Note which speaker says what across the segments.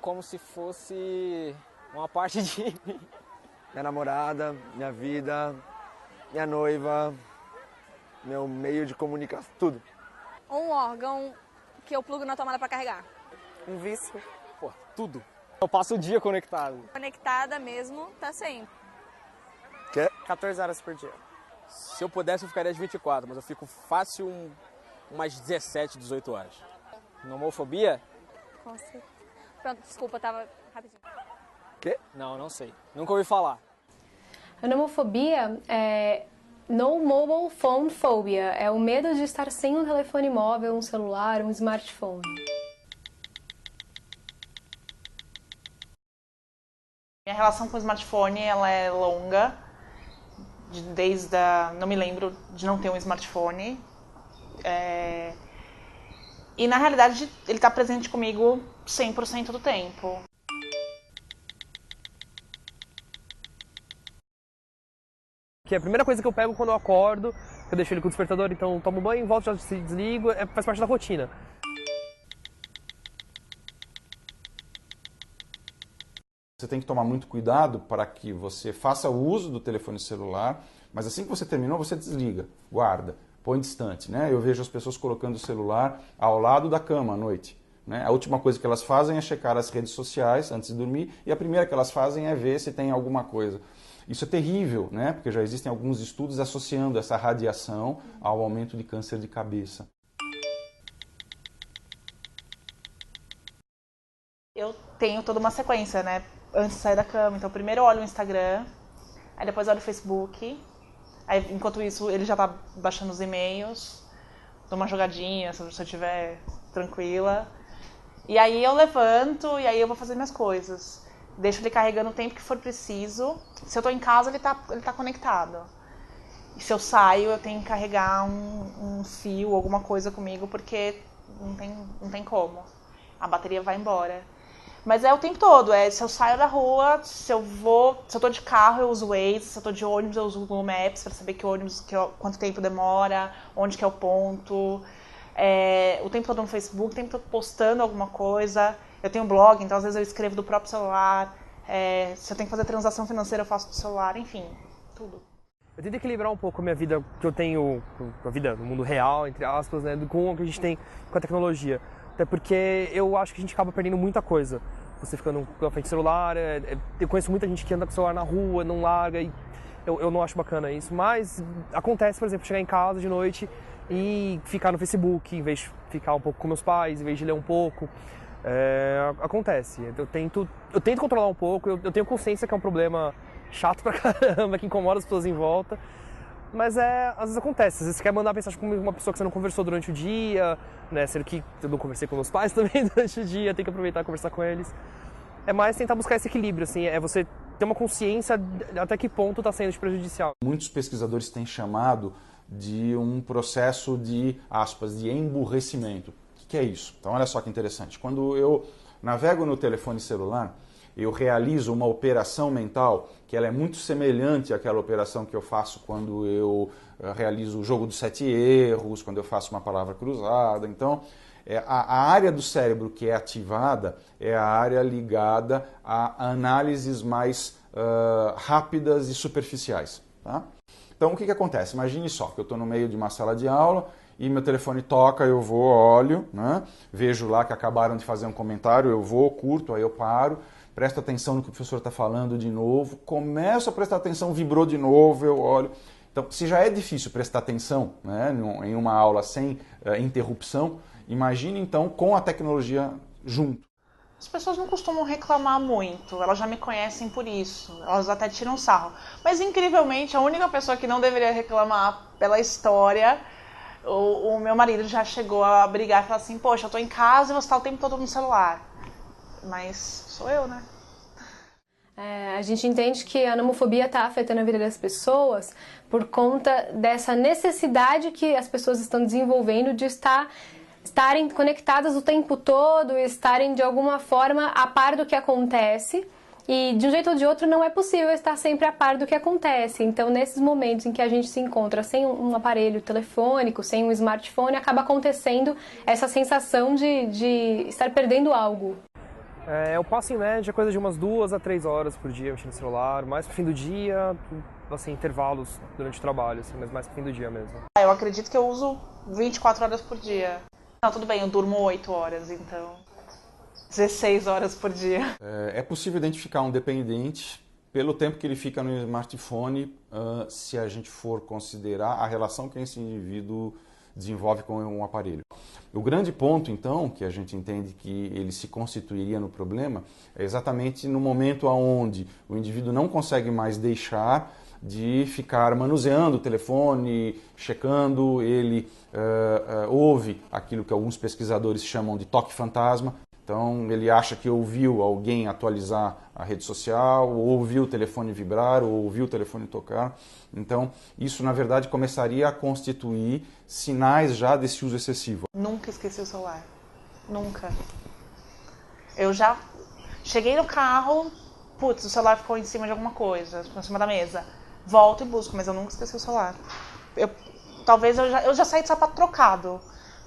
Speaker 1: como se fosse uma parte de mim.
Speaker 2: Minha namorada, minha vida, minha noiva, meu meio de comunicação, tudo.
Speaker 3: Um órgão que eu plugo na tomada para carregar.
Speaker 2: Um vício.
Speaker 1: Pô, tudo. Eu passo o dia conectado.
Speaker 3: Conectada mesmo, tá sempre.
Speaker 2: Quê?
Speaker 4: 14 horas por dia.
Speaker 1: Se eu pudesse, eu ficaria às 24, mas eu fico fácil umas 17, 18 horas. Nomofobia?
Speaker 3: Com certeza. Pronto, desculpa, tava rapidinho.
Speaker 2: Quê?
Speaker 1: Não sei. Nunca ouvi falar.
Speaker 5: A nomofobia é No Mobile Phone Phobia. É o medo de estar sem um telefone móvel, um celular, um smartphone.
Speaker 6: Minha relação com o smartphone, ela é longa, não me lembro de não ter um smartphone. E na realidade ele está presente comigo 100% do tempo.
Speaker 4: Que é a primeira coisa que eu pego quando eu acordo, eu deixo ele com o despertador, então eu tomo banho, volto, já se desligo, faz parte da rotina.
Speaker 7: Você tem que tomar muito cuidado para que você faça o uso do telefone celular, mas assim que você terminou, você desliga, guarda, põe distante, né? Eu vejo as pessoas colocando o celular ao lado da cama à noite, né? A última coisa que elas fazem é checar as redes sociais antes de dormir e a primeira que elas fazem é ver se tem alguma coisa. Isso é terrível, né? Porque já existem alguns estudos associando essa radiação ao aumento de câncer de cabeça.
Speaker 6: Eu tenho toda uma sequência, né? Antes de sair da cama. Então, primeiro eu olho o Instagram, aí depois eu olho o Facebook. Aí, enquanto isso, ele já tá baixando os e-mails. Dou uma jogadinha, se eu estiver tranquila. E aí eu levanto e aí eu vou fazer minhas coisas. Deixo ele carregando o tempo que for preciso. Se eu tô em casa, ele tá conectado. E se eu saio, eu tenho que carregar um fio, alguma coisa comigo, porque não tem como. A bateria vai embora. Mas é o tempo todo, se eu saio da rua, se eu tô de carro eu uso o Waze, se eu tô de ônibus eu uso o Google Maps para saber que ônibus, quanto tempo demora, onde que é o ponto. O tempo todo no Facebook, o tempo todo postando alguma coisa. Eu tenho blog, então às vezes eu escrevo do próprio celular. Se eu tenho que fazer transação financeira eu faço do celular, enfim, tudo.
Speaker 4: Eu tento equilibrar um pouco a minha vida que eu tenho, a vida no mundo real, entre aspas, né, com o que a gente tem com a tecnologia. Até porque eu acho que a gente acaba perdendo muita coisa. Você ficando na frente do celular, eu conheço muita gente que anda com o celular na rua, não larga, e eu não acho bacana isso. Mas acontece, por exemplo, chegar em casa de noite e ficar no Facebook, em vez de ficar um pouco com meus pais, em vez de ler um pouco. Acontece. Eu tento controlar um pouco, eu tenho consciência que é um problema chato pra caramba, que incomoda as pessoas em volta. Mas às vezes acontece, às vezes você quer mandar mensagem com uma pessoa que você não conversou durante o dia, né? Sendo que eu não conversei com meus pais também durante o dia, tem que aproveitar e conversar com eles. É mais tentar buscar esse equilíbrio, assim, você ter uma consciência até que ponto está sendo prejudicial.
Speaker 7: Muitos pesquisadores têm chamado de um processo de, aspas, de emburrecimento. O que é isso? Então olha só que interessante, quando eu navego no telefone celular, eu realizo uma operação mental que ela é muito semelhante àquela operação que eu faço quando eu realizo o jogo dos 7 erros, quando eu faço uma palavra cruzada. Então, a área do cérebro que é ativada é a área ligada a análises mais rápidas e superficiais. Tá? Então, o que acontece? Imagine só que eu estou no meio de uma sala de aula e meu telefone toca, eu vou, olho, né? Vejo lá que acabaram de fazer um comentário, eu vou, curto, aí eu paro. Presto atenção no que o professor está falando de novo, começo a prestar atenção, vibrou de novo, eu olho. Então, se já é difícil prestar atenção, né, em uma aula sem interrupção, imagine então com a tecnologia junto.
Speaker 6: As pessoas não costumam reclamar muito, elas já me conhecem por isso, elas até tiram sarro. Mas incrivelmente, a única pessoa que não deveria reclamar pela história, o meu marido já chegou a brigar e falar assim, poxa, eu tô em casa e você tá o tempo todo no celular. Mas sou eu, né?
Speaker 5: A gente entende que a nomofobia está afetando a vida das pessoas por conta dessa necessidade que as pessoas estão desenvolvendo de estarem conectadas o tempo todo, estarem de alguma forma a par do que acontece. E de um jeito ou de outro não é possível estar sempre a par do que acontece. Então, nesses momentos em que a gente se encontra sem um aparelho telefônico, sem um smartphone, acaba acontecendo essa sensação de estar perdendo algo.
Speaker 4: Eu passo em média coisa de umas 2 a 3 horas por dia mexendo no celular, mais pro fim do dia, assim, intervalos durante o trabalho, assim, mas mais pro fim do dia mesmo.
Speaker 6: Eu acredito que eu uso 24 horas por dia. Não, tudo bem, eu durmo 8 horas, então 16 horas por dia.
Speaker 7: É possível identificar um dependente pelo tempo que ele fica no smartphone, se a gente for considerar a relação que esse indivíduo desenvolve com um aparelho. O grande ponto, então, que a gente entende que ele se constituiria no problema, é exatamente no momento onde o indivíduo não consegue mais deixar de ficar manuseando o telefone, checando, ele ouve aquilo que alguns pesquisadores chamam de toque fantasma. Então, ele acha que ouviu alguém atualizar a rede social, ou ouviu o telefone vibrar, ou ouviu o telefone tocar. Então, isso, na verdade, começaria a constituir sinais já desse uso excessivo.
Speaker 6: Nunca esqueci o celular. Nunca. Eu já cheguei no carro, putz, o celular ficou em cima de alguma coisa, ficou em cima da mesa. Volto e busco, mas eu nunca esqueci o celular. Talvez eu já saí de sapato trocado,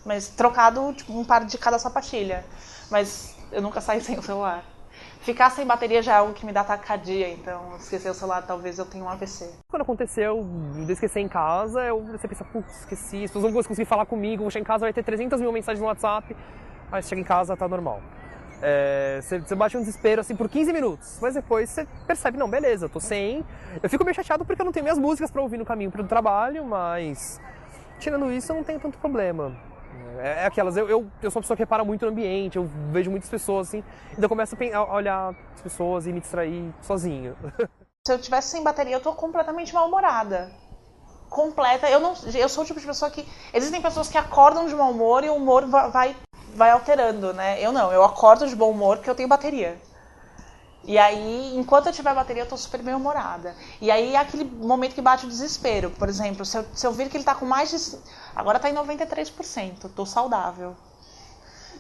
Speaker 6: mas trocado tipo, um par de cada sapatilha. Mas eu nunca saí sem o celular. Ficar sem bateria já é algo que me dá taquicardia, então esquecer o celular talvez eu tenha um AVC.
Speaker 4: Quando aconteceu de esquecer em casa, você pensa, putz, esqueci, as pessoas não vão conseguir falar comigo, vou chegar em casa, vai ter 300 mil mensagens no WhatsApp, aí você chega em casa, tá normal. Você bate um desespero assim por 15 minutos, mas depois você percebe, não, beleza, eu tô sem. Eu fico meio chateado porque eu não tenho minhas músicas pra ouvir no caminho pro trabalho, mas tirando isso eu não tenho tanto problema. Aquelas, eu sou uma pessoa que repara muito no ambiente, eu vejo muitas pessoas assim, então eu começo a olhar as pessoas e me distrair sozinho.
Speaker 6: Se eu tivesse sem bateria, eu tô completamente mal-humorada. Completa. Eu sou o tipo de pessoa que... Existem pessoas que acordam de mau humor e o humor vai alterando, né? Eu não, eu acordo de bom humor porque eu tenho bateria. E aí, enquanto eu tiver bateria, eu tô super bem-humorada. E aí é aquele momento que bate o desespero. Por exemplo, se eu vir que ele tá com mais de... Agora tá em 93%, tô saudável.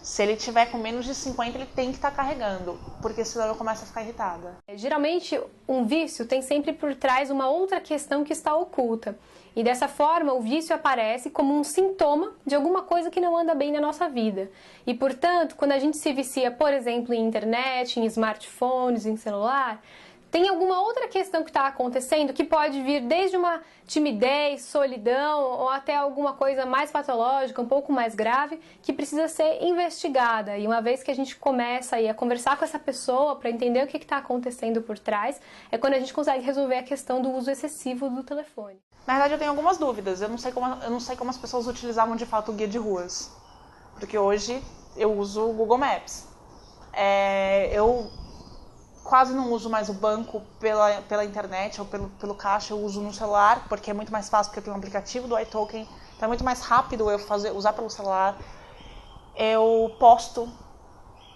Speaker 6: Se ele tiver com menos de 50%, ele tem que estar carregando, porque senão eu começo a ficar irritada.
Speaker 5: Geralmente, um vício tem sempre por trás uma outra questão que está oculta. E dessa forma, o vício aparece como um sintoma de alguma coisa que não anda bem na nossa vida. E, portanto, quando a gente se vicia, por exemplo, em internet, em smartphones, em celular, tem alguma outra questão que está acontecendo que pode vir desde uma timidez, solidão ou até alguma coisa mais patológica, um pouco mais grave, que precisa ser investigada. E uma vez que a gente começa aí a conversar com essa pessoa para entender o que está acontecendo por trás, é quando a gente consegue resolver a questão do uso excessivo do telefone.
Speaker 6: Na verdade, eu tenho algumas dúvidas. Eu não sei como as pessoas utilizavam de fato o guia de ruas. Porque hoje eu uso o Google Maps. Eu quase não uso mais o banco pela internet ou pelo caixa, eu uso no celular, porque é muito mais fácil, porque eu tenho um aplicativo do iToken, então é muito mais rápido eu usar pelo celular. Eu posto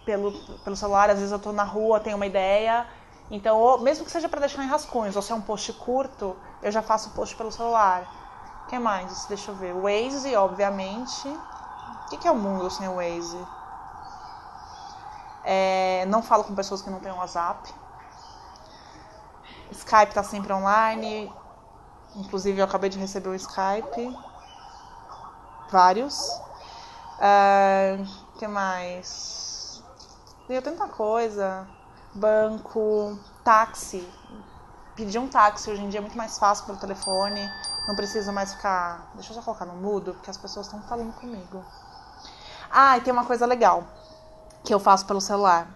Speaker 6: pelo celular, às vezes eu estou na rua, tenho uma ideia, então mesmo que seja para deixar em rascunhos, ou se é um post curto, eu já faço o post pelo celular. O que mais? Deixa eu ver. Waze, obviamente. O que é o mundo sem o Waze? Não falo com pessoas que não têm WhatsApp. Skype tá sempre online. Inclusive eu acabei de receber um Skype. Vários. O que mais? Tem tanta coisa. Banco, táxi. Pedir um táxi hoje em dia é muito mais fácil pelo telefone. Não precisa mais ficar... Deixa eu só colocar no mudo, porque as pessoas estão falando comigo. E tem uma coisa legal que eu faço pelo celular.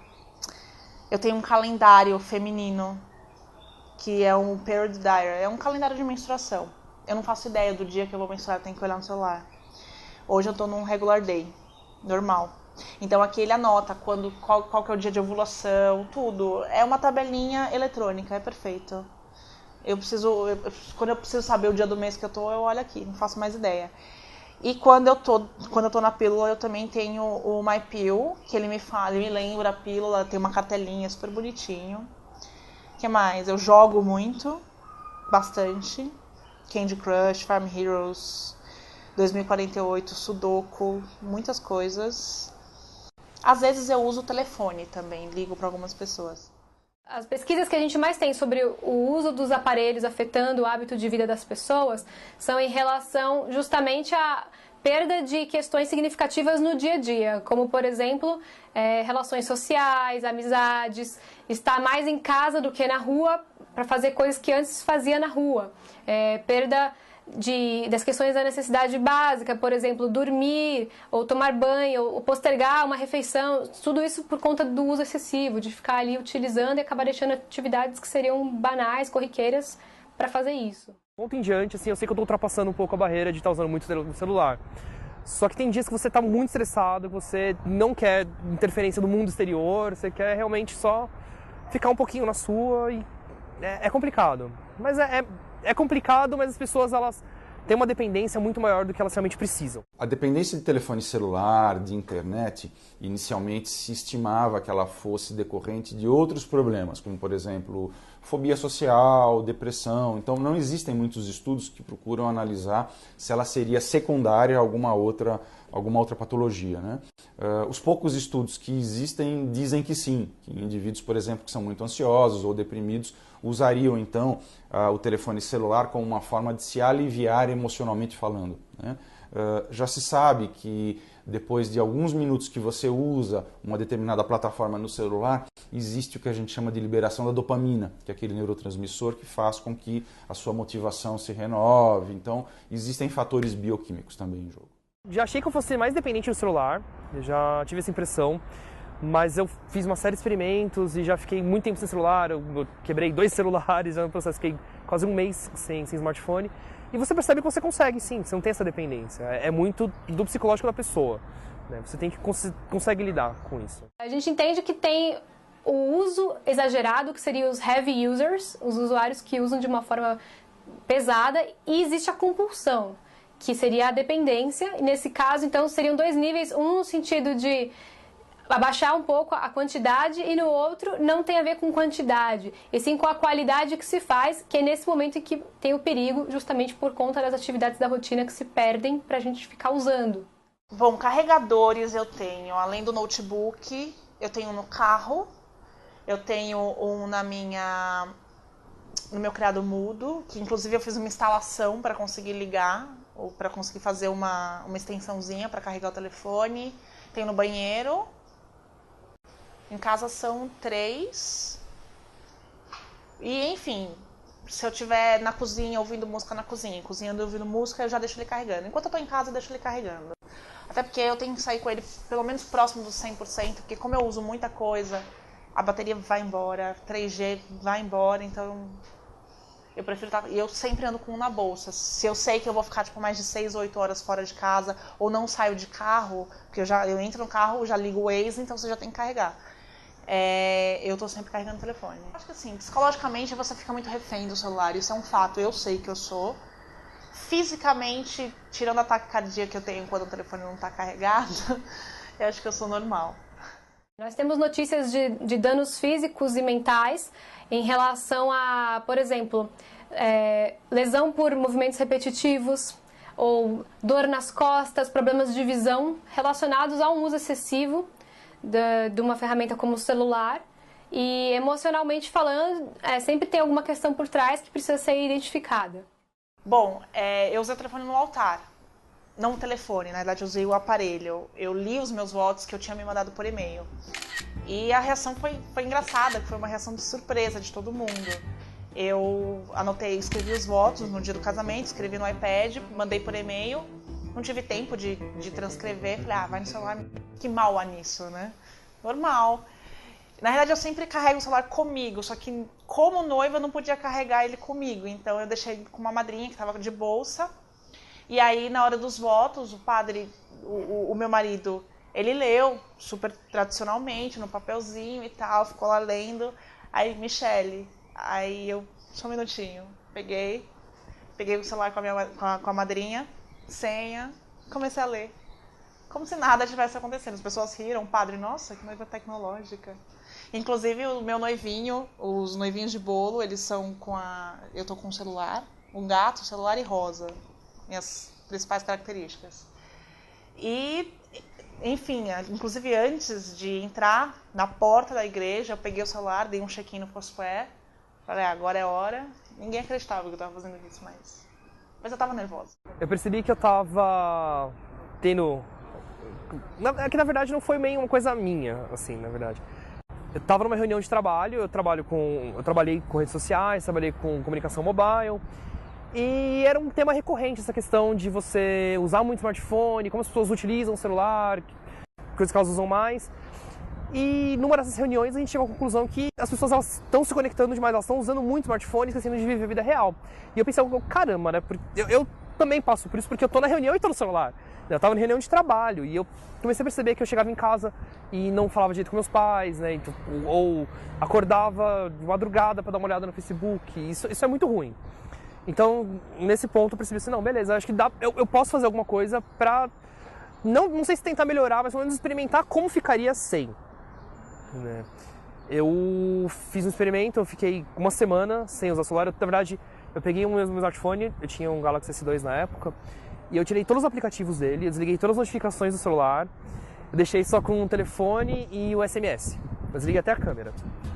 Speaker 6: Eu tenho um calendário feminino, que é um period diary, é um calendário de menstruação. Eu não faço ideia do dia que eu vou menstruar, eu tenho que olhar no celular. Hoje eu tô num regular day, normal. Então aqui ele anota qual que é o dia de ovulação, tudo. É uma tabelinha eletrônica, é perfeito. Quando eu preciso saber o dia do mês que eu tô, eu olho aqui, não faço mais ideia. E quando eu tô na pílula, eu também tenho o MyPill, que ele me lembra a pílula, tem uma cartelinha super bonitinho. O que mais? Eu jogo muito, bastante. Candy Crush, Farm Heroes, 2048, Sudoku, muitas coisas. Às vezes eu uso o telefone também, ligo para algumas pessoas.
Speaker 5: As pesquisas que a gente mais tem sobre o uso dos aparelhos afetando o hábito de vida das pessoas são em relação justamente a perda de questões significativas no dia a dia, como, por exemplo, relações sociais, amizades, estar mais em casa do que na rua para fazer coisas que antes fazia na rua. Perda das questões da necessidade básica, por exemplo, dormir, ou tomar banho, ou postergar uma refeição, tudo isso por conta do uso excessivo, de ficar ali utilizando e acabar deixando atividades que seriam banais, corriqueiras, para fazer isso.
Speaker 4: Ponto em diante, assim, eu sei que eu estou ultrapassando um pouco a barreira de estar usando muito o celular. Só que tem dias que você está muito estressado, que você não quer interferência do mundo exterior, você quer realmente só ficar um pouquinho na sua e é complicado. Mas é complicado, mas as pessoas elas têm uma dependência muito maior do que elas realmente precisam.
Speaker 7: A dependência de telefone celular, de internet, inicialmente se estimava que ela fosse decorrente de outros problemas, como por exemplo, fobia social, depressão. Então não existem muitos estudos que procuram analisar se ela seria secundária a alguma outra patologia, né? Os poucos estudos que existem dizem que sim, que indivíduos, por exemplo, que são muito ansiosos ou deprimidos, usariam então o telefone celular como uma forma de se aliviar emocionalmente falando, né? Já se sabe que depois de alguns minutos que você usa uma determinada plataforma no celular, existe o que a gente chama de liberação da dopamina, que é aquele neurotransmissor que faz com que a sua motivação se renove. Então, existem fatores bioquímicos também em jogo.
Speaker 4: Já achei que eu fosse mais dependente do celular, eu já tive essa impressão, mas eu fiz uma série de experimentos e já fiquei muito tempo sem celular, eu quebrei 2 celulares, no processo fiquei quase um mês sem smartphone. E você percebe que você consegue, sim, você não tem essa dependência. É muito do psicológico da pessoa, né? Você tem que consegue lidar com isso.
Speaker 5: A gente entende que tem o uso exagerado, que seria os heavy users, os usuários que usam de uma forma pesada, e existe a compulsão, que seria a dependência. E nesse caso, então, seriam 2 níveis, um no sentido de abaixar um pouco a quantidade e no outro não tem a ver com quantidade, e sim com a qualidade que se faz, que é nesse momento em que tem o perigo, justamente por conta das atividades da rotina que se perdem para a gente ficar usando.
Speaker 6: Bom, carregadores eu tenho, além do notebook, eu tenho no carro, eu tenho um no meu criado mudo, que inclusive eu fiz uma instalação para conseguir ligar, ou para conseguir fazer uma extensãozinha para carregar o telefone. Tenho no banheiro. Em casa são 3. E, enfim, se eu estiver na cozinha ouvindo música na cozinha, cozinhando ouvindo música, eu já deixo ele carregando. Enquanto eu estou em casa, eu deixo ele carregando. Até porque eu tenho que sair com ele pelo menos próximo dos 100%, porque como eu uso muita coisa, a bateria vai embora, 3G vai embora, então eu prefiro estar... E eu sempre ando com um na bolsa. Se eu sei que eu vou ficar tipo mais de 6 ou 8 horas fora de casa, ou não saio de carro, porque eu entro no carro, já ligo o Waze, então você já tem que carregar. Eu tô sempre carregando o telefone. Acho que assim, psicologicamente você fica muito refém do celular, isso é um fato, eu sei que eu sou. Fisicamente, tirando a taquicardia que eu tenho quando o telefone não tá carregado, eu acho que eu sou normal.
Speaker 5: Nós temos notícias de danos físicos e mentais em relação a, por exemplo, lesão por movimentos repetitivos, ou dor nas costas, problemas de visão relacionados a um uso excessivo de uma ferramenta como o celular. E emocionalmente falando, sempre tem alguma questão por trás que precisa ser identificada.
Speaker 6: Bom, eu usei o telefone no altar, não o telefone, na verdade eu usei o aparelho. Eu li os meus votos que eu tinha me mandado por e-mail. E a reação foi engraçada, foi uma reação de surpresa de todo mundo. Eu escrevi os votos no dia do casamento, escrevi no iPad, mandei por e-mail. Não tive tempo de transcrever, falei, vai no celular, que mal há nisso, né? Normal. Na verdade, eu sempre carrego o celular comigo, só que como noiva eu não podia carregar ele comigo, então eu deixei com uma madrinha que estava de bolsa. E aí, na hora dos votos, o padre, o meu marido, ele leu super tradicionalmente, no papelzinho e tal, ficou lá lendo. Aí, Michele, só um minutinho, peguei o celular com a madrinha, senha, comecei a ler. Como se nada tivesse acontecendo. As pessoas riram, o padre, nossa, que noiva tecnológica. Inclusive, o meu noivinho, os noivinhos de bolo, eles são eu tô com um celular, um gato, celular e rosa. Minhas principais características. E, enfim, inclusive antes de entrar na porta da igreja, eu peguei o celular, dei um check-in no Foursquare, falei, agora é hora. Ninguém acreditava que eu estava fazendo isso, mas eu estava nervosa.
Speaker 4: Eu percebi que eu estava tendo... É que na verdade não foi meio uma coisa minha, assim, na verdade. Eu estava numa reunião de trabalho, eu trabalhei com redes sociais, trabalhei com comunicação mobile, e era um tema recorrente essa questão de você usar muito smartphone, como as pessoas utilizam o celular, coisas que elas usam mais. E numa dessas reuniões a gente chegou à conclusão que as pessoas estão se conectando demais, elas estão usando muito smartphone, esquecendo de viver a vida real. E eu pensei, caramba, né? Eu também passo por isso, porque eu tô na reunião e tô no celular. Eu tava na reunião de trabalho e eu comecei a perceber que eu chegava em casa e não falava direito com meus pais, né? Então, ou acordava de madrugada para dar uma olhada no Facebook. Isso é muito ruim. Então, nesse ponto eu percebi assim, não, beleza, acho que eu posso fazer alguma coisa pra, não sei se tentar melhorar, mas pelo menos experimentar como ficaria sem. Né? Eu fiz um experimento, eu fiquei uma semana sem usar celular. Na verdade, eu peguei meu smartphone, eu tinha um Galaxy S2 na época, e eu tirei todos os aplicativos dele, eu desliguei todas as notificações do celular, eu deixei só com o telefone e o SMS. Eu desliguei até a câmera,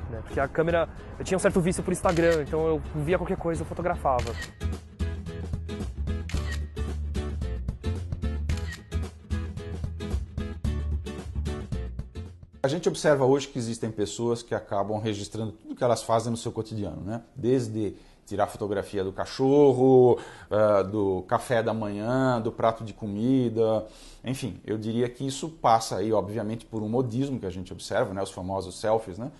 Speaker 4: né? Porque a câmera, eu tinha um certo vício por Instagram, então eu via qualquer coisa, eu fotografava.
Speaker 7: A gente observa hoje que existem pessoas que acabam registrando tudo que elas fazem no seu cotidiano, né? Desde tirar fotografia do cachorro, do café da manhã, do prato de comida, enfim, eu diria que isso passa aí, obviamente, por um modismo que a gente observa, né? Os famosos selfies, né?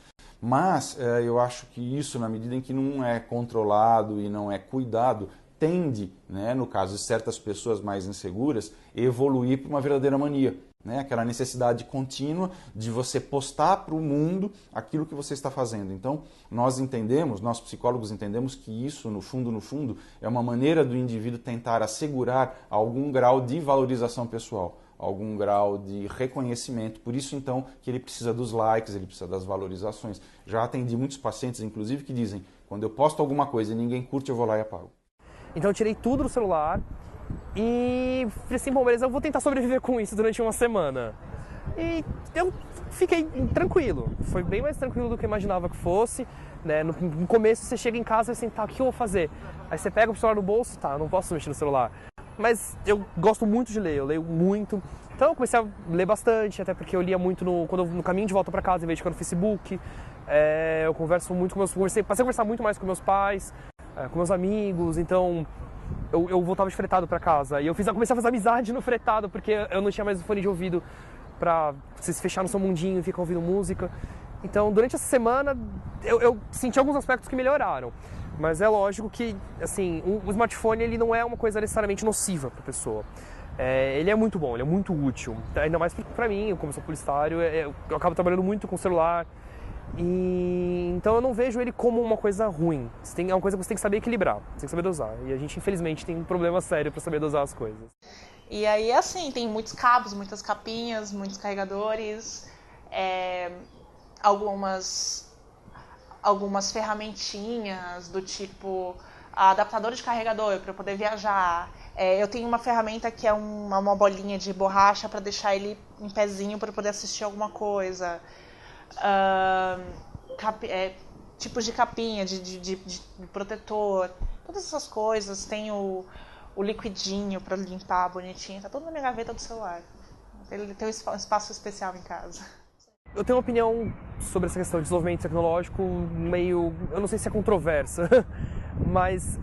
Speaker 7: Mas eu acho que isso, na medida em que não é controlado e não é cuidado, tende, né, no caso de certas pessoas mais inseguras, evoluir para uma verdadeira mania. Né? Aquela necessidade contínua de você postar para o mundo aquilo que você está fazendo. Então, nós psicólogos entendemos que isso, no fundo, é uma maneira do indivíduo tentar assegurar algum grau de valorização pessoal, algum grau de reconhecimento. Por isso, então, que ele precisa dos likes, ele precisa das valorizações. Já atendi muitos pacientes, inclusive, que dizem, quando eu posto alguma coisa e ninguém curte, eu vou lá e apago.
Speaker 4: Então eu tirei tudo do celular e falei assim, bom, beleza, eu vou tentar sobreviver com isso durante uma semana. E eu fiquei tranquilo, foi bem mais tranquilo do que eu imaginava que fosse. Né? No começo você chega em casa e assim, tá, o que eu vou fazer? Aí você pega o celular no bolso, tá, eu não posso mexer no celular. Mas eu gosto muito de ler, eu leio muito. Então eu comecei a ler bastante, até porque eu lia muito no caminho de volta para casa, em vez de ficar no Facebook. Eu converso muito com passei a conversar muito mais com meus pais, com meus amigos, então eu voltava de fretado para casa. E eu comecei a fazer amizade no fretado, porque eu não tinha mais o fone de ouvido para você se fechar no seu mundinho e ficar ouvindo música. Então, durante essa semana, eu senti alguns aspectos que melhoraram. Mas é lógico que, assim, o smartphone ele não é uma coisa necessariamente nociva para a pessoa. Ele é muito bom, ele é muito útil. Ainda mais para mim, como sou publicitário, eu acabo trabalhando muito com o celular. Então eu não vejo ele como uma coisa ruim. É uma coisa que você tem que saber equilibrar, você tem que saber dosar. E a gente, infelizmente, tem um problema sério para saber dosar as coisas.
Speaker 6: E aí, assim, tem muitos cabos, muitas capinhas, muitos carregadores, algumas ferramentinhas do tipo adaptador de carregador para eu poder viajar. Eu tenho uma ferramenta que é uma bolinha de borracha para deixar ele em pezinho para eu poder assistir alguma coisa. Tipos de capinha, de protetor, todas essas coisas. Tem o liquidinho para limpar bonitinho, tá tudo na minha gaveta do celular. Ele tem um espaço especial em casa.
Speaker 4: Eu tenho uma opinião sobre essa questão de desenvolvimento tecnológico meio, eu não sei se é controversa, mas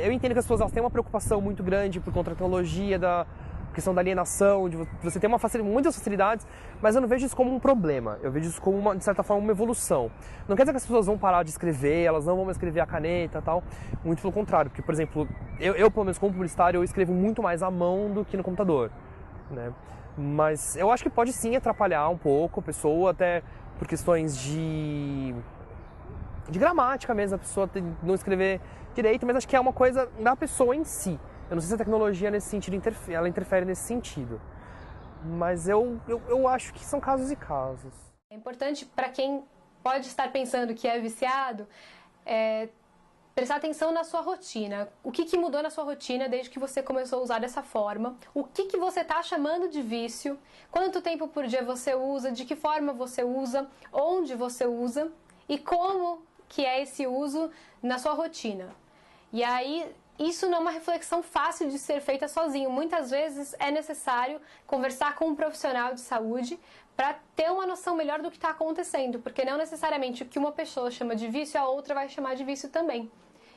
Speaker 4: eu entendo que as pessoas têm uma preocupação muito grande por conta da tecnologia, da questão da alienação, de você ter muitas facilidades, mas eu não vejo isso como um problema, eu vejo isso como, de certa forma, uma evolução. Não quer dizer que as pessoas vão parar de escrever, elas não vão mais escrever a caneta e tal, muito pelo contrário, porque, por exemplo, eu pelo menos como publicitário, eu escrevo muito mais à mão do que no computador, né? Mas eu acho que pode sim atrapalhar um pouco a pessoa, até por questões de gramática mesmo, a pessoa não escrever direito, mas acho que é uma coisa da pessoa em si. Eu não sei se a tecnologia nesse sentido ela interfere nesse sentido, mas eu acho que são casos e casos.
Speaker 5: É importante para quem pode estar pensando que é viciado, prestar atenção na sua rotina. O que mudou na sua rotina desde que você começou a usar dessa forma? O que você está chamando de vício? Quanto tempo por dia você usa? De que forma você usa? Onde você usa? E como que é esse uso na sua rotina? E aí, isso não é uma reflexão fácil de ser feita sozinho. Muitas vezes é necessário conversar com um profissional de saúde para ter uma noção melhor do que está acontecendo, porque não necessariamente o que uma pessoa chama de vício, a outra vai chamar de vício também.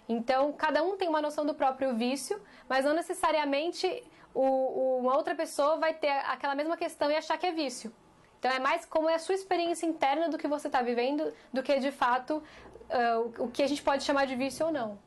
Speaker 5: Então, cada um tem uma noção do próprio vício, mas não necessariamente uma outra pessoa vai ter aquela mesma questão e achar que é vício. Então, é mais como é a sua experiência interna do que você está vivendo, do que, de fato, o que a gente pode chamar de vício ou não.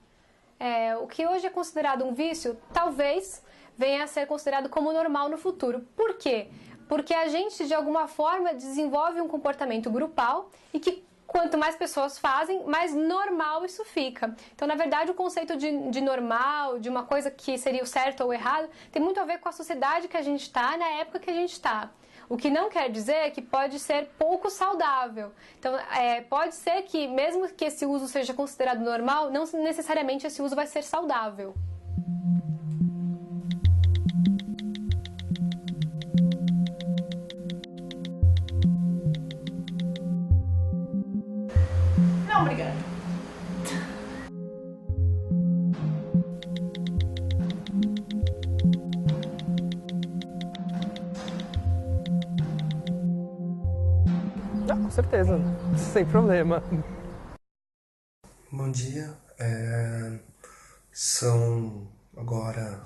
Speaker 5: O que hoje é considerado um vício, talvez venha a ser considerado como normal no futuro. Por quê? Porque a gente, de alguma forma, desenvolve um comportamento grupal e que quanto mais pessoas fazem, mais normal isso fica. Então, na verdade, o conceito de normal, de uma coisa que seria o certo ou o errado, tem muito a ver com a sociedade que a gente está, na época que a gente está. O que não quer dizer que pode ser pouco saudável. Então, pode ser que, mesmo que esse uso seja considerado normal, não necessariamente esse uso vai ser saudável.
Speaker 6: Não, obrigada.
Speaker 4: Com certeza, sem problema.
Speaker 8: Bom dia, são agora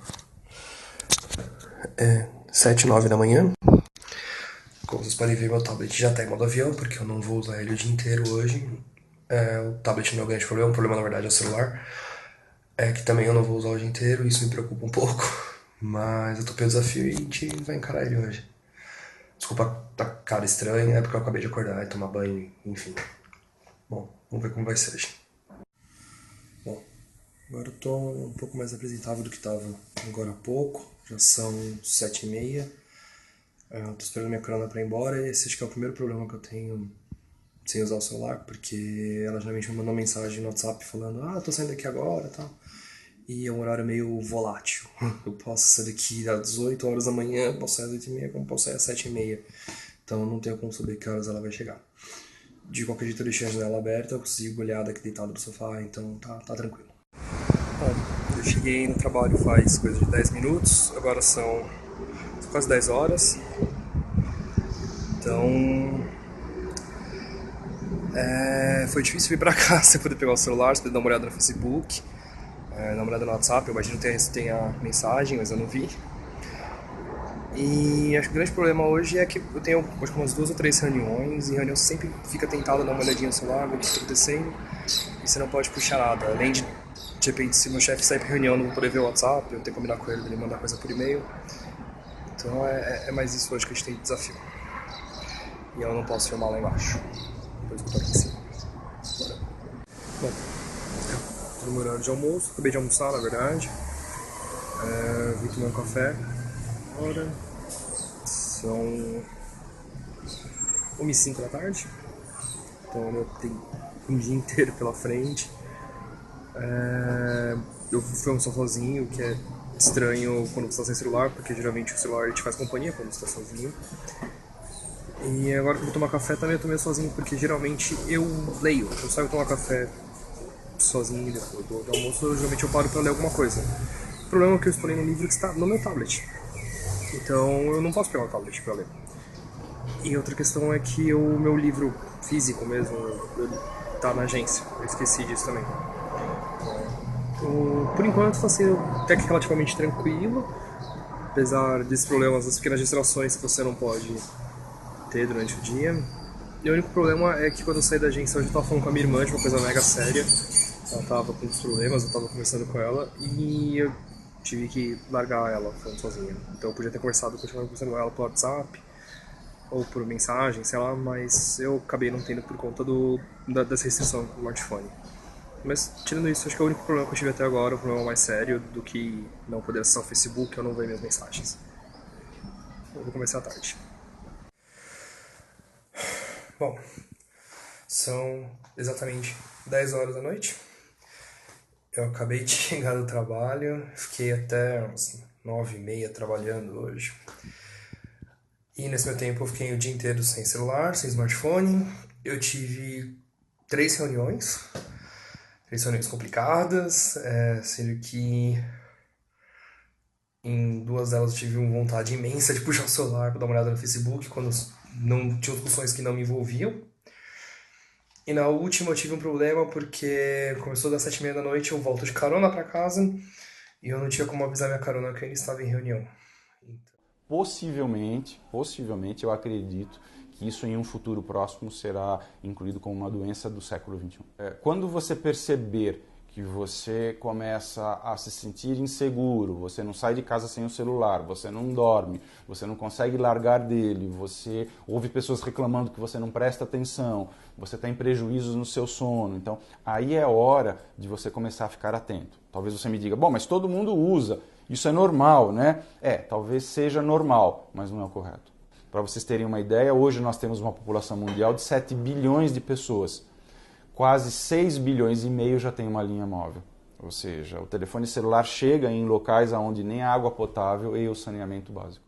Speaker 8: 7h09 da manhã. Como vocês podem ver, meu tablet já está em modo avião, porque eu não vou usar ele o dia inteiro hoje. O tablet não é o grande problema, o problema na verdade é o celular, que também eu não vou usar o dia inteiro, isso me preocupa um pouco, mas eu topei o desafio e a gente vai encarar ele hoje. Desculpa a cara estranha, é porque eu acabei de acordar e tomar banho, enfim. Bom, vamos ver como vai ser hoje. Bom, agora eu tô um pouco mais apresentável do que estava agora há pouco, já são 7h30. Eu tô esperando minha crona pra ir embora e esse acho que é o primeiro problema que eu tenho sem usar o celular, porque ela geralmente me manda uma mensagem no WhatsApp falando tô saindo daqui agora e tal. E é um horário meio volátil. Eu posso sair daqui às 8 horas da manhã, posso sair às 8h30, como posso sair às 7h30. Então eu não tenho como saber que horas ela vai chegar. De qualquer jeito eu deixei a janela aberta, eu consigo olhar daqui deitado no sofá, então tá tranquilo. Bom, eu cheguei no trabalho faz coisa de 10 minutos, agora são quase 10 horas. Então foi difícil vir pra cá sem poder pegar o celular, sem poder dar uma olhada no Facebook, dar uma olhada no WhatsApp. Eu imagino que tem a mensagem, mas eu não vi. E acho que o grande problema hoje é que eu tenho acho que umas 2 ou 3 reuniões, e em reunião você sempre fica tentado dar uma olhadinha no celular, ver o que está acontecendo, e você não pode puxar nada. Além de repente, se meu chefe sair pra reunião, eu não vou poder ver o WhatsApp, eu tenho que combinar com ele mandar coisa por e-mail. Então é mais isso hoje que a gente tem de desafio. E eu não posso filmar lá embaixo, depois que eu tô aqui em cima. Bora. Bom, tô no meu horário de almoço, acabei de almoçar na verdade. Vim tomar um café agora. São 1h05 da tarde. Então eu tenho um dia inteiro pela frente. Eu fui almoçar sozinho, que é estranho quando você está sem celular, porque geralmente o celular te faz companhia quando você está sozinho. E agora que eu vou tomar café também eu tô meio sozinho, porque geralmente eu leio. Eu saio tomar café sozinho depois do almoço, geralmente eu paro para ler alguma coisa. O problema é que eu estou lendo um livro que está no meu tablet. Então eu não posso pegar o tablet para ler. E outra questão é que o meu livro físico mesmo, ele tá na agência. Eu esqueci disso também. Por enquanto está sendo até que relativamente tranquilo, apesar desses problemas, das pequenas distrações que você não pode ter durante o dia. E o único problema é que quando eu saí da agência hoje eu estava falando com a minha irmã de uma coisa mega séria. Ela estava com uns problemas, eu estava conversando com ela e eu tive que largar ela falando sozinha. Então eu podia ter continuado conversando com ela por WhatsApp ou por mensagem, sei lá, mas eu acabei não tendo por conta dessa restrição do smartphone. Mas tirando isso, acho que é o único problema que eu tive até agora, o problema mais sério do que não poder acessar o Facebook ou não ver minhas mensagens. Eu vou começar à tarde. Bom, são exatamente 10 horas da noite. Eu acabei de chegar do trabalho, fiquei até umas 9h30 trabalhando hoje. E nesse meu tempo eu fiquei o dia inteiro sem celular, sem smartphone. Eu tive 3 reuniões. reuniões complicadas, sendo que em 2 delas eu tive uma vontade imensa de puxar o celular para dar uma olhada no Facebook, quando não tinha discussões que não me envolviam. E na última eu tive um problema porque começou das 7h30 da noite, eu volto de carona para casa e eu não tinha como avisar minha carona que eu ainda estava em reunião.
Speaker 7: Possivelmente, eu acredito que isso em um futuro próximo será incluído como uma doença do século XXI. Quando você perceber que você começa a se sentir inseguro, você não sai de casa sem o celular, você não dorme, você não consegue largar dele, você ouve pessoas reclamando que você não presta atenção, você tem prejuízos no seu sono. Então, aí é hora de você começar a ficar atento. Talvez você me diga, bom, mas todo mundo usa, isso é normal, né? Talvez seja normal, mas não é o correto. Para vocês terem uma ideia, hoje nós temos uma população mundial de 7 bilhões de pessoas. Quase 6 bilhões e meio já tem uma linha móvel. Ou seja, o telefone celular chega em locais onde nem a água potável e o saneamento básico.